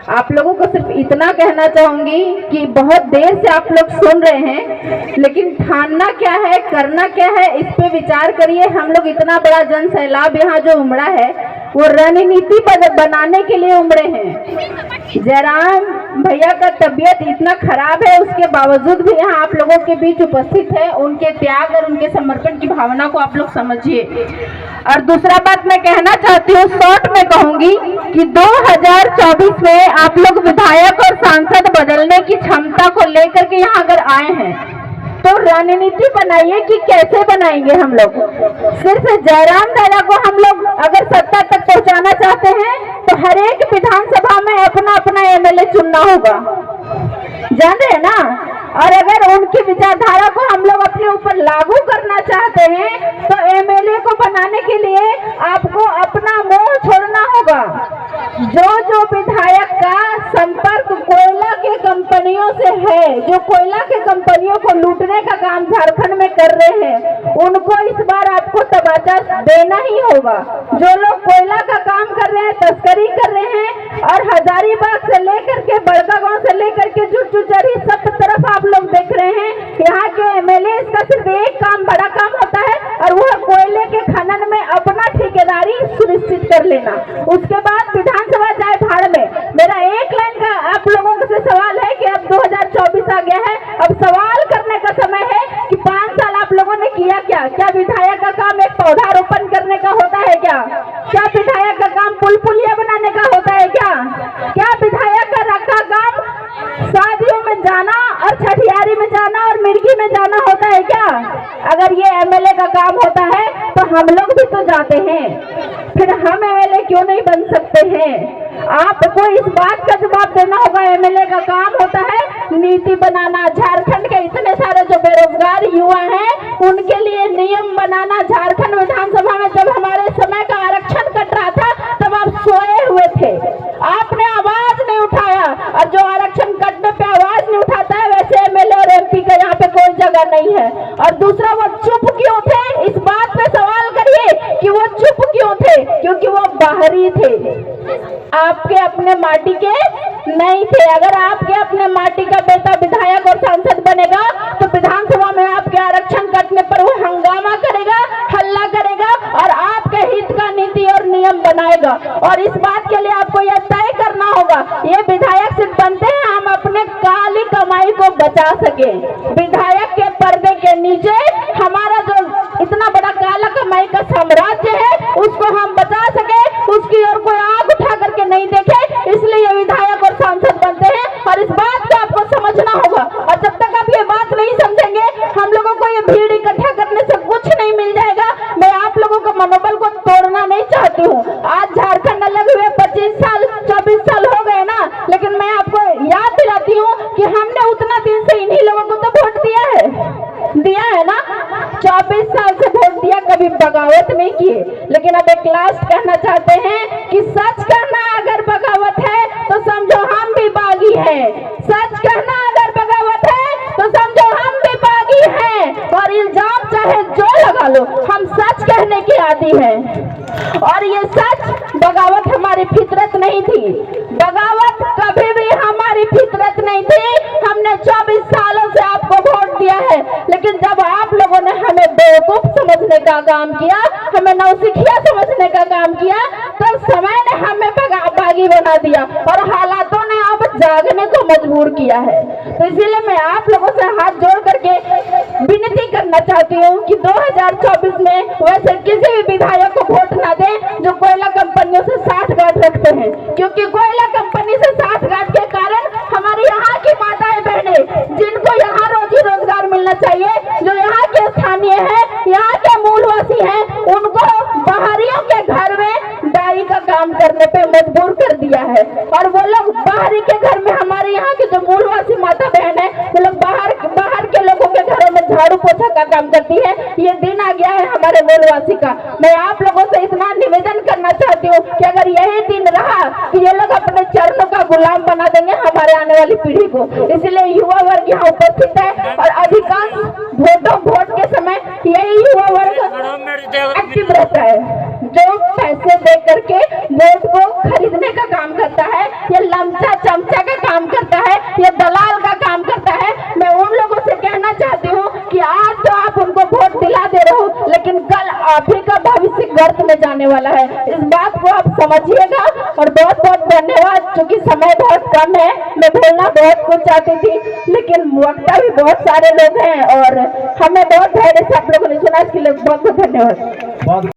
आप लोगों को सिर्फ इतना कहना चाहूंगी कि बहुत देर से आप लोग सुन रहे हैं, लेकिन ठानना क्या है, करना क्या है, इस पे विचार करिए। हम लोग इतना बड़ा जन सैलाब यहाँ जो उमड़ा है वो रणनीति बनाने के लिए उमड़े हैं। जयराम भैया का तबीयत इतना खराब है, उसके बावजूद भी यहाँ आप लोगों के बीच उपस्थित है। उनके त्याग और उनके समर्पण की भावना को आप लोग समझिए। और दूसरा बात मैं कहना चाहती हूँ, शॉर्ट में कहूंगी कि 2024 में आप लोग विधायक और सांसद बदलने की क्षमता को लेकर के यहाँ अगर आए हैं तो रणनीति बनाइए कि कैसे बनाएंगे। हम लोग सिर्फ जयराम दादा को हम लोग अगर सत्ता तक पहुंचाना चाहते हैं तो हर एक विधानसभा में अपना अपना एमएलए चुनना होगा, जान रहे हैं ना। और अगर उनकी विचारधारा को हम लोग अपने ऊपर लागू करना चाहते हैं तो एमएलए को बनाने के लिए आपको अपना मुंह छोड़ना होगा। जो विधायक का संपर्क कोयला के कंपनियों से है, जो कोयला के कंपनियों को लूटने का काम झारखंड में कर रहे हैं, उनको इस बार आपको तबाचा देना ही होगा। जो लोग कोयला का काम कर रहे हैं, तस्करी कर रहे हैं, और हजारीबाग से लेकर के बड़का गांव से लेकर के चुचुचरी सब तरफ आप लोग देख रहे हैं, यहाँ के एमएलए का सिर्फ एक काम, बड़ा काम होता है, और वह कोयले के खनन में अपना ठेकेदारी सुनिश्चित कर लेना। उसके बाद विधानसभा जाए भाड़ में। मेरा एक लाइन का आप लोगों से सवाल है कि अब 2024 आ गया है, अब सवाल करने का समय है कि 5 साल आप लोगों ने किया क्या? क्या विधायक का काम एक पौधारोपण करने का होता है क्या? क्या विधायक का काम पुल पुलिया बनाने का होता है क्या? क्या विधायक का रखा काम शादियों में जाना और छठियारी में जाना और मिर्गी में जाना होता है क्या? अगर ये एमएलए का काम होता है तो हम लोग भी तो जाते हैं, फिर हम एमएलए क्यों नहीं बन सकते हैं? आपको इस बात का जवाब देना होगा। एमएलए का काम होता है नीति बनाना, झारखंड के इतने सारे जो बेरोजगार युवा हैं उनके लिए नियम बनाना। झारखंड विधानसभा में जब हमारे समय का आरक्षण कट रहा था तब आप सोए हुए थे, आपने आवाज नहीं उठाया, और जो आरक्षण कटने पे आवाज नहीं उठाता है वैसे एमएलए और एमपी का यहाँ पे कोई जगह नहीं है। और दूसरा, वो चुप क्यों थे? इस बात पे सवाल करिए कि वो चुप क्यों थे? क्योंकि वो बाहरी थे, आपके अपने माटी के नहीं थे। अगर आपके अपने माटी का बेटा विधायक और सांसद बनेगा तो विधानसभा में आपके आरक्षण कटने पर वो हंगामा करेगा, हल्ला करेगा और आपके हित का नीति और नियम बनाएगा। और इस बात के लिए आपको यह तय करना होगा, ये विधायक सिर्फ बनते हैं हम अपने काली कमाई को बचा सके। विधायक के पर्दे के नीचे हमारा जो इतना बड़ा काला कमाई का साम्राज्य है उसको हम बचा सके, उसकी ओर कोई आंख उठा करके नहीं देखे, इसलिए विधायक और सांसद बनते हैं। और इस बात को आपको समझना होगा। और जब तक आप ये बात नहीं समझेंगे, हम लोगों को ये भीड़ इकट्ठा करने से कुछ नहीं मिल जाएगा। मैं आप लोगों का मनोबल को तोड़ना नहीं चाहती हूँ। आज झारखंड अलग हुए 25 साल 24 साल हो गए ना, लेकिन मैं आपको याद दिलाती हूँ कि हमने उतना दिन से इन्हीं लोगों को तो वोट दिया है ना। 24 साल से वोट दिया, कभी बगावत नहीं किए। लेकिन अब एक लास्ट कहना चाहते हैं कि सच कहना अगर बगावत है तो समझो हम भी बागी हैं। सच कहना अगर बगावत है तो समझो हम भी बागी हैं। और इल्जाम चाहे जो लगा लो, हम सच कहने के आदी हैं। और ये सच, बगावत हमारी फितरत नहीं थी, बगावत कभी भी हमारी फितरत नहीं थी। हमने 24 सालों से आपको वोट दिया है, लेकिन जब आप लोगों ने हमें बेवकूफ समझने का काम किया, हमें नौसिखिया समझने का काम किया, तब समय ने हमें बागी बना दिया और हालातों ने अब जागने को मजबूर किया है। तो इसीलिए मैं आप लोगों से हाथ जोड़ करके विनती करना चाहती हूँ कि 2024 में वैसे किसी भी विधायक को वोट ना दें जो कोयला कंपनियों से साठगांठ रखते हैं, क्योंकि कोयला कंपनी से साठगांठ के कारण हमारी यहाँ की माताएं बहनें जिनको यहाँ रोजी रोजगार मिलना चाहिए, जो यहाँ के स्थानीय है, यहाँ के मूलवासी हैं, उनको बाहरियों के घर में डाई का काम करने पे मजबूर कर दिया है। और वो लोग बाहरी के घर में, हमारे यहाँ के जो मूलवासी माता बहन है, वो लोग बाहर के लोगों के घरों में झाड़ू पोछा का काम करती है। ये दिन आ गया है हमारे मूलवासी का। मैं आप लोगों से इतना निवेदन करना चाहती हूँ कि अगर यही दिन रहा कि ये लोग अपने चरणों का गुलाम बना देंगे हमारे आने वाली पीढ़ी को। इसलिए युवा वर्ग यहाँ उपस्थित है और अधिकांश वोट के समय यही युवा वर्ग एक्टिव रहता है, जो पैसे दे करके वोट को खरीदने का काम करता है। ये लमचा लेकिन कल आप ही का भविष्य गर्त में जाने वाला है। इस बात को आप समझिएगा। और बहुत बहुत धन्यवाद। क्योंकि समय बहुत कम है, मैं बोलना बहुत कुछ चाहती थी, लेकिन वक्ता भी बहुत सारे लोग हैं और हमें बहुत धैर्य से आप लोगों ने सुना, इसके लिए बहुत बहुत धन्यवाद।